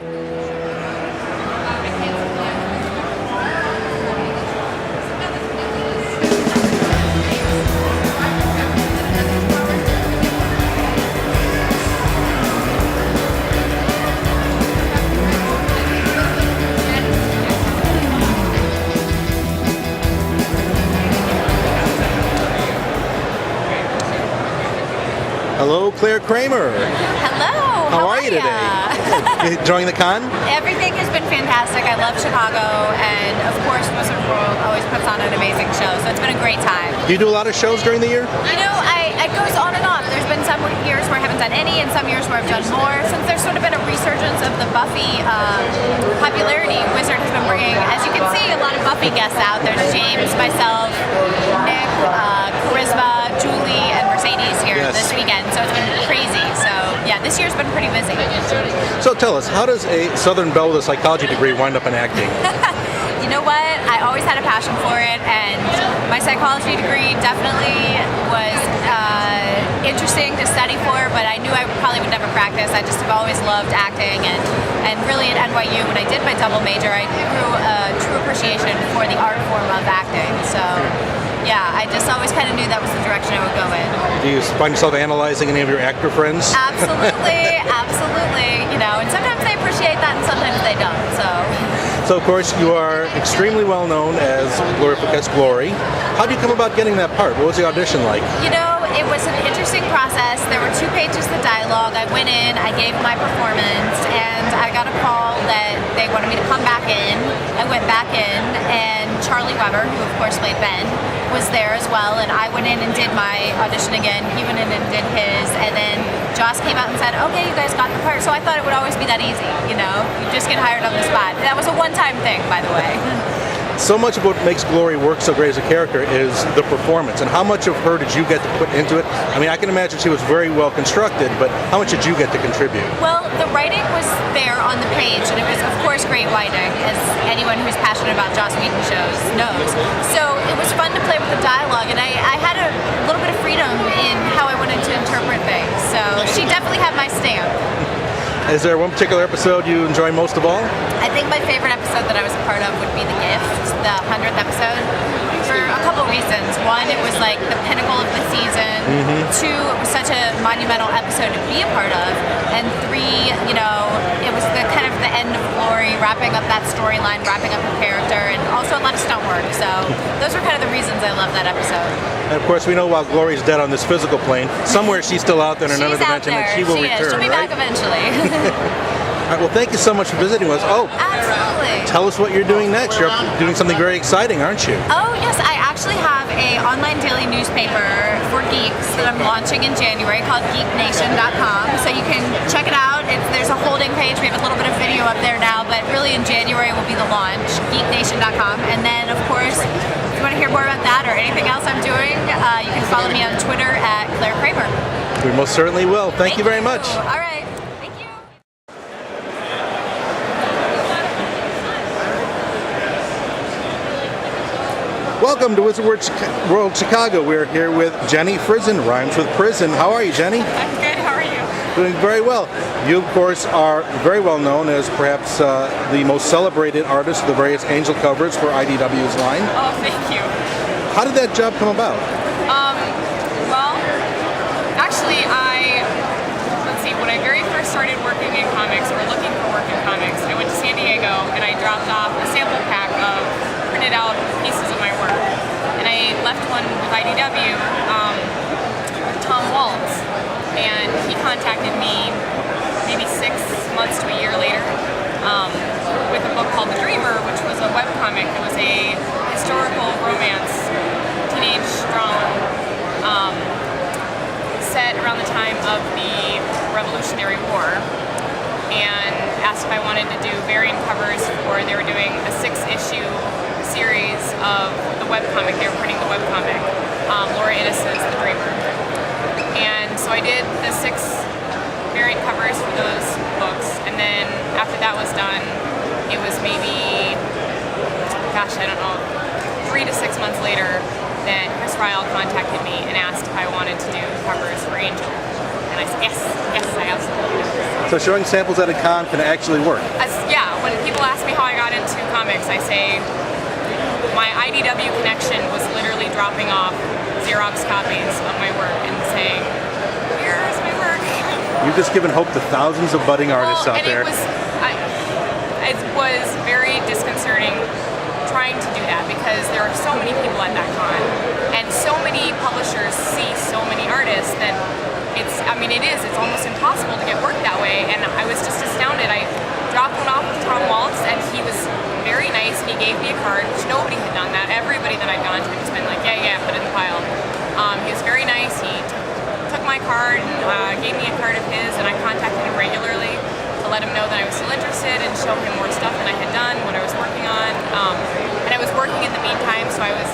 Hello, Clare Kramer. Hello. How are you today? You enjoying the con? Everything has been fantastic. I love Chicago, and of course, WizardWorld always puts on an amazing show. So it's been a great time. Do you do a lot of shows during the year? You know, it goes on and on. There's been some years where I haven't done any, and some years where I've done more. Since there's sort of been a resurgence of the Buffy popularity, Wizard has been bringing, as you can see, a lot of Buffy guests out. There's James, myself, Nick, Charisma, Julie, and Mercedes here this weekend. So it's been crazy. So yeah, this year's been pretty busy. So tell us, how does a Southern Belle with a psychology degree wind up in acting? You know what? I always had a passion for it, and my psychology degree definitely was interesting to study for, but I knew I probably would never practice. I just have always loved acting, and really at NYU, when I did my double major, I grew a true appreciation for the art form of acting. So yeah, I just always kind of knew that was the direction I would go in. Do you find yourself analyzing any of your actor friends? Absolutely, absolutely. You know, and sometimes they appreciate that, and sometimes they don't. So, of course, you are extremely well known as Glory Fouquet's Glory. How did you come about getting that part? What was the audition like? You know, it was an interesting process. There were 2 pages of dialogue. I went in, I gave my performance, and I got a call that they wanted me to come back in. I went back in, and Charlie Weber, who of course played Ben, was there as well, and I went in and did my audition again. He went in and did his, and then Joss came out and said, okay, you guys got the part. So I thought it would always be that easy, you know? You just get hired on the spot. That was a one-time thing, by the way. So much of what makes Glory work so great as a character is the performance. And how much of her did you get to put into it? I mean, I can imagine she was very well constructed, but how much did you get to contribute? Well, the writing was there on the page, and it was, of course, great writing, as anyone who's passionate about Joss Whedon shows knows. So it was fun to play with the dialogue, and I had a little bit of freedom in how I wanted to interpret things. So she definitely had my stamp. Is there one particular episode you enjoy most of all? I think my favorite episode that I was a part of would be The Gift, the 100th episode, for a couple reasons. One, it was like the pinnacle of the season. 2, it was such a monumental episode to be a part of. And 3, you know, it was the kind of the end of Glory, wrapping up that storyline, wrapping up her character, and also a lot of stunt work. So those were kind of the reasons I love that episode. And of course, we know while Glory's dead on this physical plane, somewhere she's still out there in another dimension, and she will return. She'll be back eventually. All right, well, thank you so much for visiting with us. Oh, absolutely. Tell us what you're doing next. You're doing something very exciting, aren't you? Oh, yes. I actually have an online daily newspaper for geeks that I'm launching in January called geeknation.com. So you can check it out. There's a holding page. We have a little bit of video up there now, but really in January will be the launch, geeknation.com. And then, of course, if you want to hear more about that or anything else I'm doing, you can follow me on Twitter at Clare Kramer. We most certainly will. Thank you very much. All right. Thank you. Welcome to WizardWorld Chicago. We're here with Jenny Frison, rhymes with prison. How are you, Jenny? I'm good. How are you? Doing very well. You, of course, are very well known as perhaps the most celebrated artist of the various Angel covers for IDW's line. Oh, thank you. How did that job come about? Well, actually, let's see, when I very first started working in comics, or looking for work in comics, I went to San Diego and I dropped off a sample pack of printed out pieces of my work. And I left one with IDW, with Tom Waltz, and he contacted me maybe 6 months to a year later with a book called The Dreamer, which was a webcomic. It was a historical romance, teenage drama, set around the time of the Revolutionary War, and asked if I wanted to do variant covers for, they were doing a 6-issue series of the webcomic, they were printing the webcomic, Laura Innes's The Dreamer. And so I did the 6 variant covers for those books, and then after that was done, it was maybe, gosh, I don't know, 3 to 6 months later that Chris Ryle contacted me and asked if I wanted to do covers for Angel. And I said, yes, I absolutely do. So showing samples at a con can actually work. Yeah, when people ask me how I got into comics, I say my IDW connection was literally dropping off Xerox copies of my work and saying, here's my work. You've just given hope to thousands of budding artists out there. It was very disconcerting trying to do that because there are so many people at that con and so many publishers see so many artists that it's almost impossible to get work that way. And I was just astounded. I dropped one off with Tom Waltz and he was very nice and he gave me a card, which nobody had done that. Everybody that I'd gone to has been like, yeah, put it in the pile. He was very nice. He took my card and gave me a card of his, and I contacted him regularly to let him know that I was still interested and show him more stuff than I had done, what I was working on. And I was working in the meantime, so I was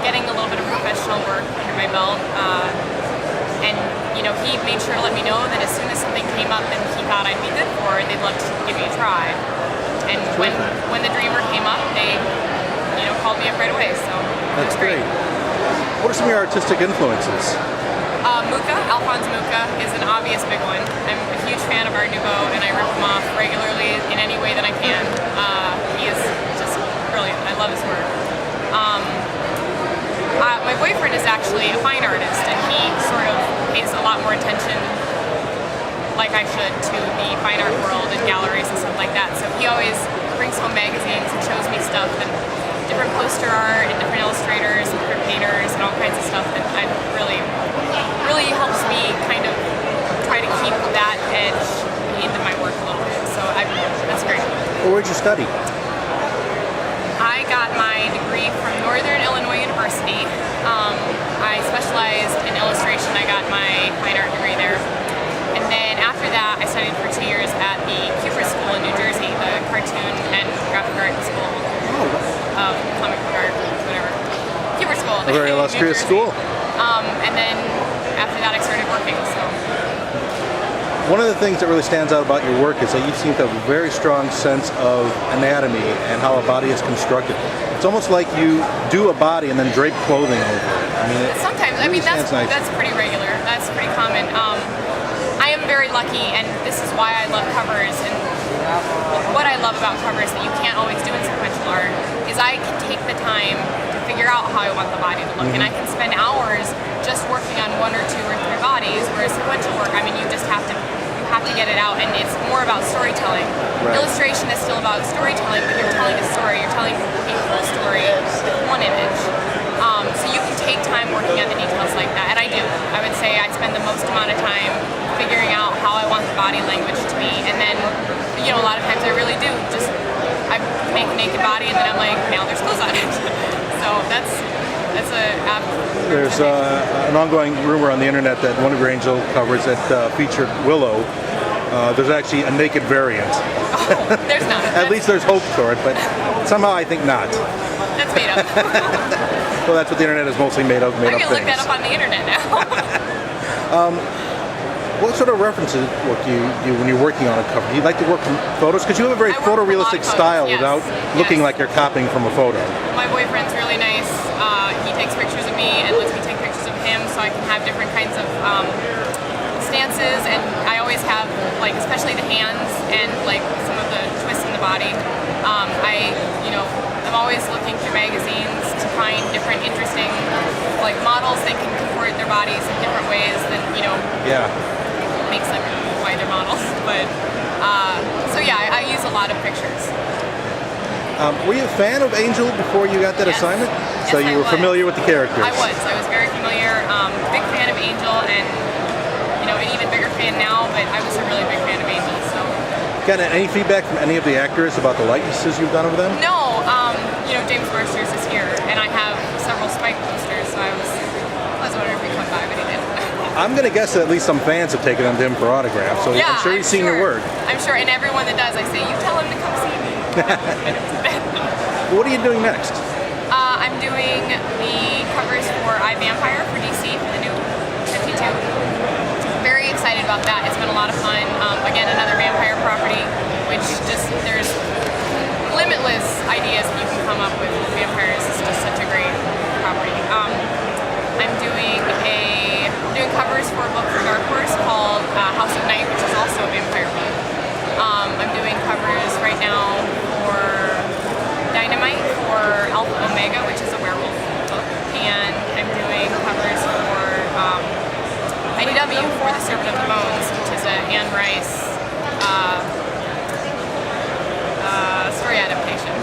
getting a little bit of professional work under my belt. And he made sure to let me know that as soon as something came up that he thought I'd be good for, they'd love to give me a try. And when the Dreamer came up, they called me up right away. So that's great. What are some of your artistic influences? Alphonse Mucha is an obvious big one. I'm a huge fan of Art Nouveau, and I rip him off regularly in any way that I can. He is just brilliant. I love his work. My boyfriend is actually a fine artist, and he sort of pays a lot more attention, like I should, to the fine art world and galleries and stuff like that. So he always brings home magazines and shows me stuff and different poster art and different illustrators and different painters and all kinds of stuff that I really helps me kind of try to keep that edge into my work a little bit. So that's great. Where'd you study? I got my degree from Northern Illinois University. I specialized in illustration. I got my fine art degree there. And then after that, I studied for 2 years at the Cooper School in New Jersey, the cartoon and graphic art school. Comic book art, whatever. Cooper School. A very illustrious school. And then after that I started working, so. One of the things that really stands out about your work is that you seem to have a very strong sense of anatomy and how a body is constructed. It's almost like you do a body and then drape clothing over it. Sometimes, that's pretty regular. That's pretty common. I am very lucky, and this is why I love covers. And what I love about covers that you can't always do in sequential art is I can take the time to figure out how I want the body to look, and I can spend hours just working on 1 or 2 or 3 bodies. Whereas sequential work, you just have to get it out, and it's more about storytelling. Right. Illustration is still about storytelling, but you're telling a story. You're telling a whole story with one image. So you can take time working on the details like that, and I do. I would say I spend the most amount of time figuring out how I want the body language to be, and then a lot of times I really do I make a naked body, and then I'm like, now there's clothes on it. So there's an ongoing rumor on the internet that one of your Angel covers that featured Willow, there's actually a naked variant. Oh, there's not. At least there's hope for it, but somehow I think not. That's made up. Well, that's what the internet is mostly made up things. I can look that up on the internet now. What sort of references work do you do when you're working on a cover? Do you like to work from photos? Because you have a very photorealistic style without looking like you're copying from a photo. My boyfriend's really nice. He takes pictures of me and lets me take pictures of him, so I can have different kinds of stances. And I always have, especially the hands and some of the twists in the body. I'm always looking through magazines to find different interesting models that can contort their bodies in different ways than makes them why they're models. But I use a lot of pictures. Were you a fan of Angel before you got that assignment? Yes, so you were familiar with the characters? I was very familiar. Big fan of Angel, and an even bigger fan now, but I was a really big fan of Angel. So. Got any feedback from any of the actors about the likenesses you've done of them? No. James Marsters is here, and I have several Spike posters, so I was wondering if he come by, but he didn't. I'm going to guess that at least some fans have taken them to him for autographs, so I'm sure he's seen your work. I'm sure, and everyone that does, I say, you tell him to come see me. What are you doing next? I'm doing the covers for iVampire for DC for the new 52. Very excited about that. It's been a lot of fun. Again, another vampire property, which there's limitless ideas that you can come up with vampires. It's just such a great property. I'm doing covers for a book for Dark Horse called House of Night, which is also a vampire book. I'm doing covers right now for Dynamite for Alpha Omega, which is a werewolf book, and I'm doing covers for IDW for The Servant of the Bones, which is an Anne Rice story adaptation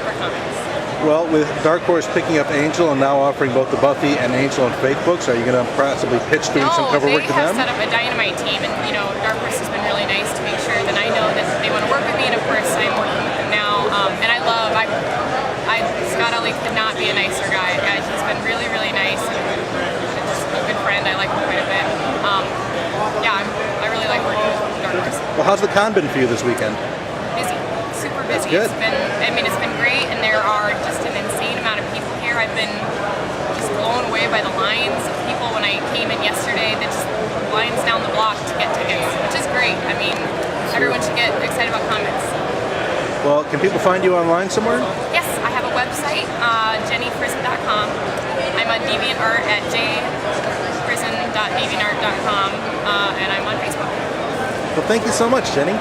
for comics. Well, with Dark Horse picking up Angel and now offering both the Buffy and Angel and Faith books, are you going to possibly pitch doing some cover work to them? They have set up a Dynamite team, and Dark Horse has been really nice to make sure that I know that they want to work with me, and of course I'm working with them now. And Scott Ellie could not be a nicer guy. He's been really, really nice, and just a good friend. I like him quite a bit. I really like working with Dark Horse. Well, how's the con been for you this weekend? Busy, super busy. That's good. It's been great, and there are just an insane amount of people here. I've been just blown away by the lines of people when I came in yesterday. That just lines down the block to get tickets, which is great. I mean, everyone should get excited about comics. Well, can people find you online somewhere? Yes, I have a website, jennyfrison.com. I'm on DeviantArt at jfrison.deviantart.com, and I'm on Facebook. Well, thank you so much, Jenny.